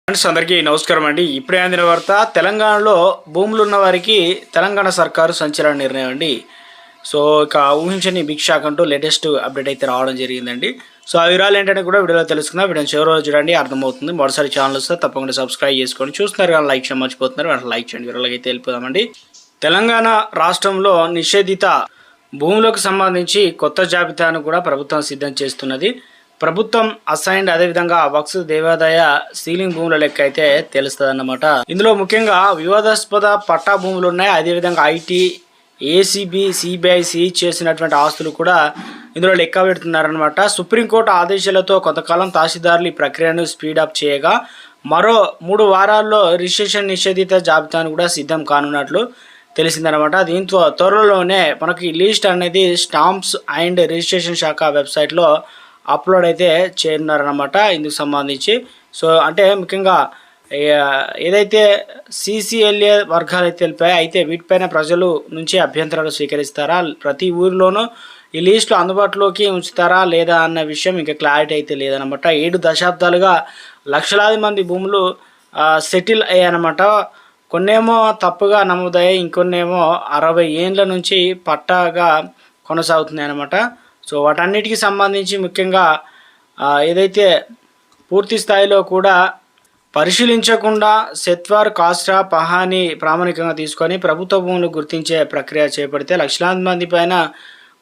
Friends అందరికీ నమస్కారం అండి. ఇప్పుడే అందిన వార్త, తెలంగాణలో భూములు ఉన్న వారికి తెలంగాణ సర్కారు సంచలన నిర్ణయం అండి. సో ఇక ఊహించని బిగ్ షాక్ అంటూ లేటెస్ట్ అప్డేట్ అయితే రావడం జరిగిందండి. సో ఆ వివరాలు ఏంటంటే కూడా వీడియోలో తెలుసుకుందాం. వీడియోని చివరి రోజు చూడండి, అర్థమవుతుంది. మొదటిసారి ఛానల్ వస్తే తప్పకుండా సబ్స్క్రైబ్ చేసుకోండి. చూస్తున్నారు కానీ లైక్ చేయడం మర్చిపోతున్నారు, అంటే లైక్ చేయండి. వివరాలకి అయితే వెళ్ళిపోదామండి. తెలంగాణ రాష్ట్రంలో నిషేధిత భూములకు సంబంధించి కొత్త జాబితాను కూడా ప్రభుత్వం సిద్ధం చేస్తున్నది. ప్రభుత్వం అసైన్డ్ అదేవిధంగా వక్స్ దేవాదాయ సీలింగ్ భూముల లెక్క అయితే తెలుస్తుంది అన్నమాట. ఇందులో ముఖ్యంగా వివాదాస్పద పట్టా భూములు ఉన్నాయి. అదేవిధంగా ఐటీ, ఏసీబీ, సిబిఐ సీజ్ చేసినటువంటి ఆస్తులు కూడా ఇందులో లెక్క పెడుతున్నారనమాట. సుప్రీంకోర్టు ఆదేశాలతో కొంతకాలం తహసీల్దార్లు ఈ ప్రక్రియను స్పీడప్ చేయగా మరో 3 వారాల్లో రిజిస్ట్రేషన్ నిషేధిత జాబితాను కూడా సిద్ధం కానున్నట్లు తెలిసిందనమాట. దీంతో త్వరలోనే మనకి లిస్ట్ అనేది స్టాంప్స్ అండ్ రిజిస్ట్రేషన్ శాఖ వెబ్సైట్లో అప్లోడ్ అయితే చేయనున్నారనమాట. ఇందుకు సంబంధించి సో అంటే ముఖ్యంగా ఏదైతే సిసిఎల్ఏ వర్గాలు అయితే తెలిపాయి, అయితే వీటిపైన ప్రజలు నుంచి అభ్యంతరాలు స్వీకరిస్తారా, ప్రతి ఊరిలోనూ ఈ లిస్టులు అందుబాటులోకి ఉంచుతారా లేదా అన్న విషయం ఇంకా క్లారిటీ అయితే లేదనమాట. 7 దశాబ్దాలుగా లక్షలాది మంది భూములు సెటిల్ అయ్యాయన్నమాట. కొన్నేమో తప్పుగా నమోదయ్యాయి, ఇంకొన్నేమో 60 ఏండ్ల నుంచి పట్టాగా కొనసాగుతున్నాయి అన్నమాట. సో వాటన్నిటికి సంబంధించి ముఖ్యంగా ఏదైతే పూర్తి స్థాయిలో కూడా పరిశీలించకుండా సెత్వార్, కాస్ట్రా, పహాని ప్రామాణికంగా తీసుకొని ప్రభుత్వ భూములు గుర్తించే ప్రక్రియ చేపడితే లక్షలాది మంది పైన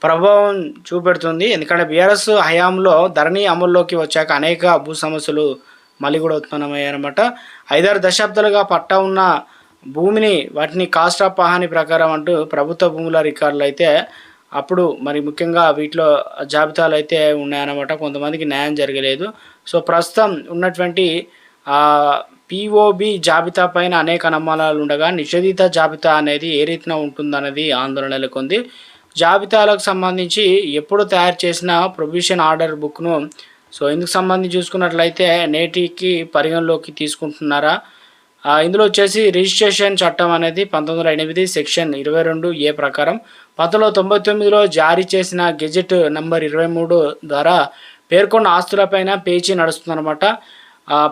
ప్రభావం చూపెడుతుంది. ఎందుకంటే బీఆర్ఎస్ హయాంలో ధరణి అమల్లోకి వచ్చాక అనేక భూ సమస్యలు మళ్ళీ కూడా ఉత్పన్నమయ్యాయన్నమాట. 5-6 దశాబ్దాలుగా పట్టా ఉన్న భూమిని వాటిని కాస్ట్రా, పహాని ప్రకారం అంటూ ప్రభుత్వ భూముల రికార్డులు అయితే అప్పుడు మరి ముఖ్యంగా వీటిలో జాబితాలు అయితే ఉన్నాయన్నమాట. కొంతమందికి న్యాయం జరగలేదు. సో ప్రస్తుతం ఉన్నటువంటి పిఓబి జాబితా పైన అనేక అనుమానాలు ఉండగా నిషేధిత జాబితా అనేది ఏ రీతిన ఉంటుందనేది ఆందోళన నెలకొంది. జాబితాలకు సంబంధించి ఎప్పుడు తయారు చేసిన ప్రొవిజన్ ఆర్డర్ బుక్ను సో ఇందుకు సంబంధించి చూసుకున్నట్లయితే నేటికి పరిగణలోకి తీసుకుంటున్నారా? ఇందులో వచ్చేసి రిజిస్ట్రేషన్ చట్టం అనేది 1908 సెక్షన్ 22A ప్రకారం 1999లో జారీ చేసిన గెజెట్ నంబర్ 23 ద్వారా పేర్కొన్న ఆస్తులపైన పేచీ నడుస్తుందన్నమాట.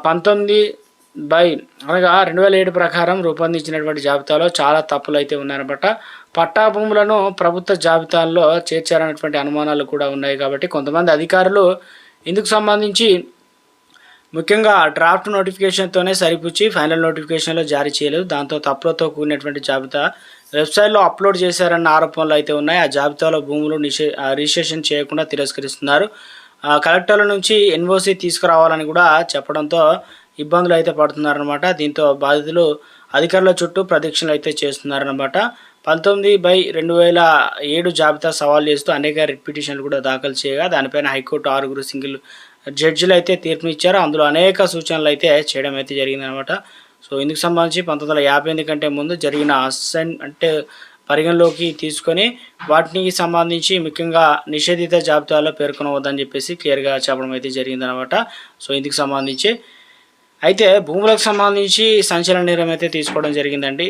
2007 ప్రకారం రూపొందించినటువంటి జాబితాలో చాలా తప్పులు అయితే ఉన్నాయన్నమాట. పట్టా భూములను ప్రభుత్వ జాబితాల్లో చేర్చారనేటువంటి అనుమానాలు కూడా ఉన్నాయి. కాబట్టి కొంతమంది అధికారులు ఇందుకు సంబంధించి ముఖ్యంగా డ్రాఫ్ట్ నోటిఫికేషన్తోనే సరిపుచ్చి ఫైనల్ నోటిఫికేషన్లో జారీ చేయలేదు. దాంతో తప్పులతో కూడినటువంటి జాబితా వెబ్సైట్లో అప్లోడ్ చేశారన్న ఆరోపణలు అయితే ఉన్నాయి. ఆ జాబితాలో భూములు రిజిస్ట్రేషన్ చేయకుండా తిరస్కరిస్తున్నారు. కలెక్టర్ల నుంచి ఎన్ఓసి తీసుకురావాలని కూడా చెప్పడంతో ఇబ్బందులు అయితే పడుతున్నారనమాట. దీంతో బాధితులు అధికారుల చుట్టూ ప్రదక్షిణలు అయితే చేస్తున్నారనమాట. 19/2007 జాబితా సవాల్ చేస్తూ అనేక రిట్ పిటిషన్లు కూడా దాఖలు చేయగా దానిపైన హైకోర్టు 6 సింగిల్ జడ్జిలు అయితే తీర్పునిచ్చారు. అందులో అనేక సూచనలు అయితే చేయడం అయితే జరిగిందనమాట. సో ఇందుకు సంబంధించి 1958 కంటే ముందు జరిగిన అసైన్ అంటే పరిగణలోకి తీసుకొని వాటికి సంబంధించి ముఖ్యంగా నిషేధిత జాబితాలో పేర్కొనవద్దని చెప్పేసి క్లియర్గా చెప్పడం అయితే జరిగిందనమాట. సో ఇందుకు సంబంధించి అయితే భూములకు సంబంధించి సంచలన నిర్ణయం అయితే తీసుకోవడం జరిగిందండి.